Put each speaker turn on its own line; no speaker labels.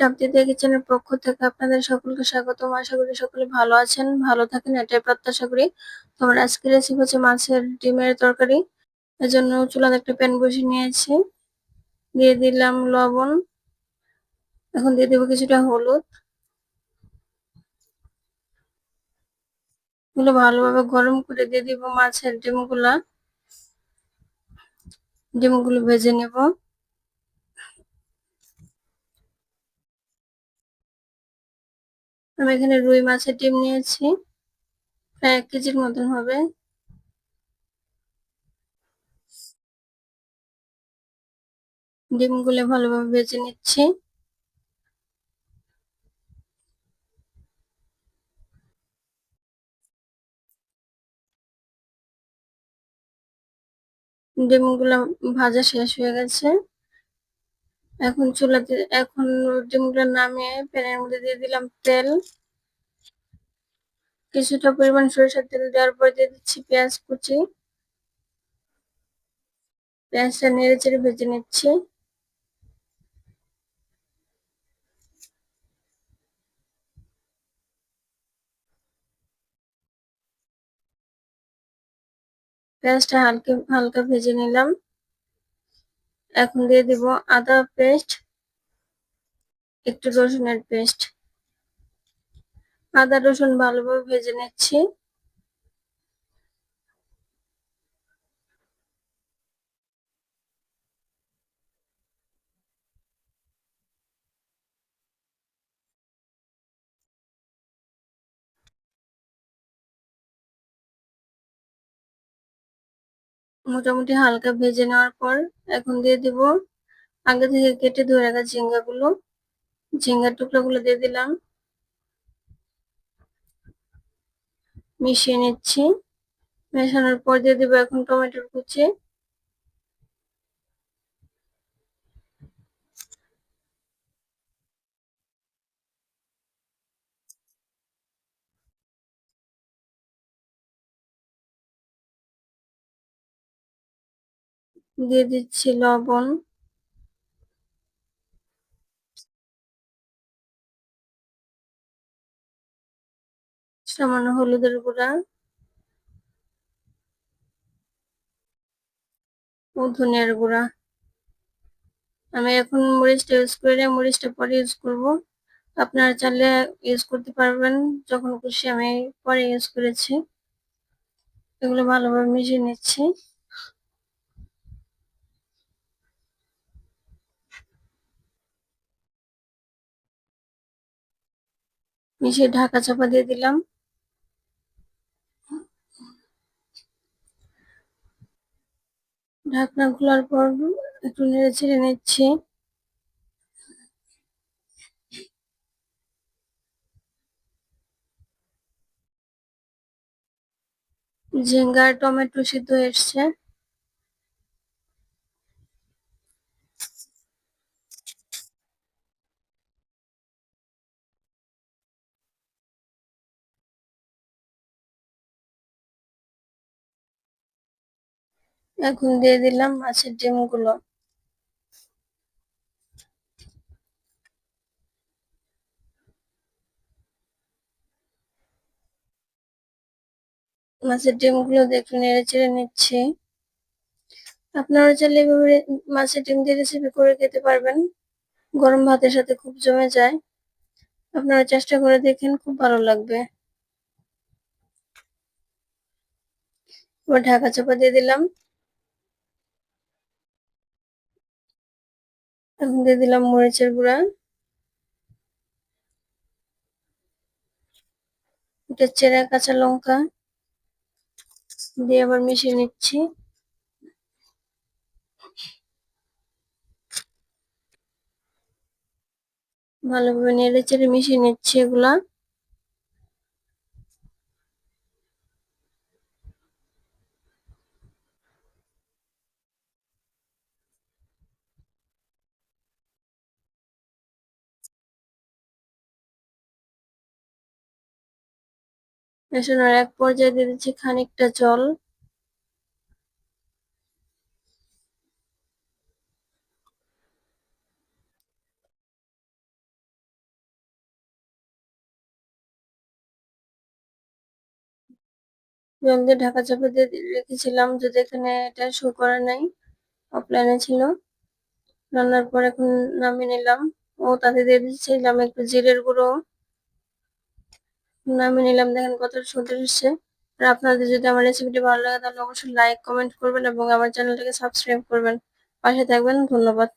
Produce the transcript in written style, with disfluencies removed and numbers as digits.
প্রাপ্তিতে কিচেনের পক্ষ থেকে আপনাদের সকলকে স্বাগতম। আশা করি সকলে ভালো আছেন, ভালো থাকেন এটাই প্রত্যাশা করি। তো আমার আজকের রেসিপি হচ্ছে মাছের ডিমের তরকারি। এজন্য চুলাতে একটা প্যান বসিয়ে নিয়েছি। দিয়ে দিলাম লবণ। এখন দিয়ে দেব কিছুটা হলুদ। এগুলো ভালোভাবে গরম করে দিয়ে দিব মাছের ডিমগুলা। ডিমগুলো ভেজে নেব। আমি এখানে রুই মাছের ডিম নিয়েছি, প্রায় 1 কেজির মতন হবে। ডিমগুলো ভালোভাবে ভেজে নিচ্ছি। ডিমগুলো ভাজা শেষ হয়ে গেছে। এখন ডিমগুলো নামিয়ে প্যানের মধ্যে দিয়ে দিলাম তেল। কিছুটা পরিমাণ সরিষার তেল দেওয়ার পর দিয়ে দিচ্ছি পেঁয়াজ কুচি। পেঁয়াজটা নেড়ে চেড়ে ভেজে নিচ্ছি। পেঁয়াজটা হালকা ভেজে নিলাম। এখন দিয়ে দিব আদা পেস্ট, একটু রসুনের পেস্ট। আদা রসুন ভালোভাবে ভেজে নিচ্ছি। মোটামুটি হালকা ভেজে নেওয়ার পর এখন দিয়ে দিব আগে থেকে কেটে ধুয়ে রাখা ঝিঙ্গাগুলো। ঝিঙ্গার টুকরোগুলো দিয়ে দিলাম, মিশিয়ে নিচ্ছি। মেশানোর পর দিয়ে দিব এখন টমেটোর কুচি। দিয়ে দিচ্ছি লবণ, সামান্য হলুদের গুঁড়া ও ধনিয়ার গুঁড়া। আমি এখন মরিচটা ইউজ করি না, মরিচটা পরে ইউজ করব। আপনারা চাইলে ইউজ করতে পারবেন যখন খুশি, আমি পরে ইউজ করেছি। এগুলো ভালোভাবে মিশিয়ে নিচ্ছি। মিশিয়ে ঢাকা চাপা দিয়ে দিলাম। ঢাকনা খোলার পর একটু নেড়ে ছেড়ে নিচ্ছি। ঝিঙ্গা আর টমেটো সিদ্ধ হয়ে এসছে। এখন দিয়ে দিলাম মাছের ডিমগুলো। মাছের ডিমগুলো দিয়ে একটু নেড়ে চেড়ে নিচ্ছি। আপনারা চাইলে এভাবে মাছের ডিম দিয়ে রেসিপি করে খেতে পারবেন, গরম ভাতের সাথে খুব জমে যায়। আপনারা চেষ্টা করে দেখেন, খুব ভালো লাগবে। এবার ঢাকা চাপা দিয়ে দিলাম। এখন দিয়ে দিলাম মরিচের গুঁড়া, এটা চেরা কাঁচা লঙ্কা দিয়ে আবার মিশিয়ে নিচ্ছি। ভালোভাবে নেড়ে চেড়ে মিশিয়ে নিচ্ছি এগুলা। মেশানোর এক পর্যায়ে দিয়ে দিচ্ছি খানিকটা জল। জল দিয়ে ঢাকা চাপা দিয়ে রেখেছিলাম, যদি এখানে এটা শো করে নাই, অফলাইনে ছিল। রান্নার পর এখন নামিয়ে নিলাম ও তাতে দিয়ে দিচ্ছিলাম একটু জিরের গুঁড়ো, নামিয়ে নিলাম। দেখেন কতটা সুন্দর এসছে। আর আপনাদের যদি আমার রেসিপিটি ভালো লাগে তাহলে অবশ্যই লাইক কমেন্ট করবেন এবং আমার চ্যানেলটাকে সাবস্ক্রাইব করবেন। পাশে থাকবেন। ধন্যবাদ।